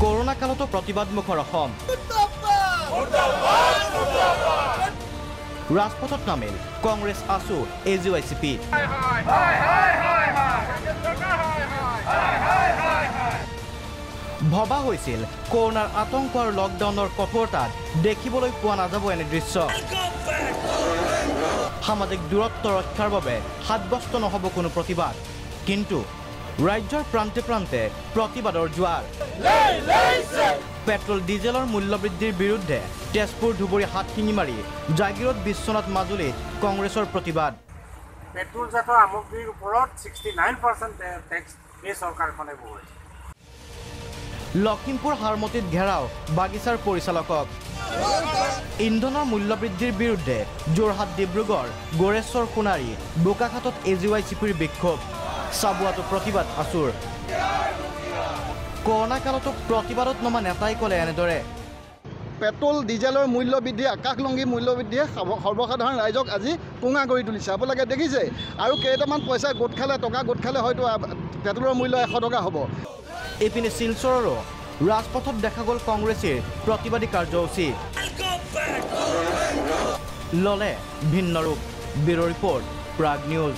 corona কালতো প্ৰতিবাদমুখৰ অসম ৰাজপথত নামিল কংগ্ৰেছ আছু AGYCP ভবা হৈছিল কৰোনাৰ আতংক আৰু লকডাউনৰ কঠোৰতাত দেখিবলৈ পোৱা নাযাব এনে দৃশ্য সামাজিক দূৰত্ব ৰক্ষাৰ বাবে সাব্যস্ত নহ'ব কোনো প্ৰতিবাদ কিন্তু ৰাজ্যৰ প্ৰান্তে প্ৰান্তে প্ৰতিবাদৰ জোৱাৰ পেট্ৰল ডিজেলৰ মূল্য বৃদ্ধিৰ বিৰুদ্ধে তেজপুৰ ধুবুৰী হাত শিঙি মাৰি জাগিৰোড বিশ্বনাথ মাজুলীত কংগ্ৰেছৰ প্ৰতিবাদ পেট্ৰলজাত সামগ্ৰীৰ ওপৰত 69% টেক্স এই চৰকাৰখনে বহাইছে লখিমপুৰ হাৰমতিত ঘেৰাও বাগিচাৰ পৰিচালকক ইন্ধনৰ মূল্য বৃদ্ধিৰ বিৰুদ্ধে যোৰহাট ডিব্ৰুগড় গোৰেশ্বৰ সোণাৰী বোকাখাটত AGYCPৰ বিক্ষোভ চাবুৱাটো প্ৰতিবাদ আছুৰ কৰোনা কালতো প্ৰতিবাদত নমা নেতাই ক'লে এনেদৰে পেট্ৰল ডিজেলৰ মূল্য বৃদ্ধি আকাশলংঘী মূল্য বৃদ্ধিয়ে সৰ্বসাধাৰণ ৰাইজক আজি কোঙা কৰি তুলিছে আপোনালোকে দেখিছে আৰু কেইটামান পইচা গোট খালে টকা গোট খালে হয়তো পেট্ৰলৰ মূল্য 100 টকা হ'ব এইপিনে শিলচৰৰো ৰাজপথত দেখা গ'ল কংগ্ৰেছৰ প্ৰতিবাদী কাৰ্যসূচী ললে ভিন্ন ৰূপ ব্যুৰ ৰিপৰ্ট প্ৰাগ নিউজ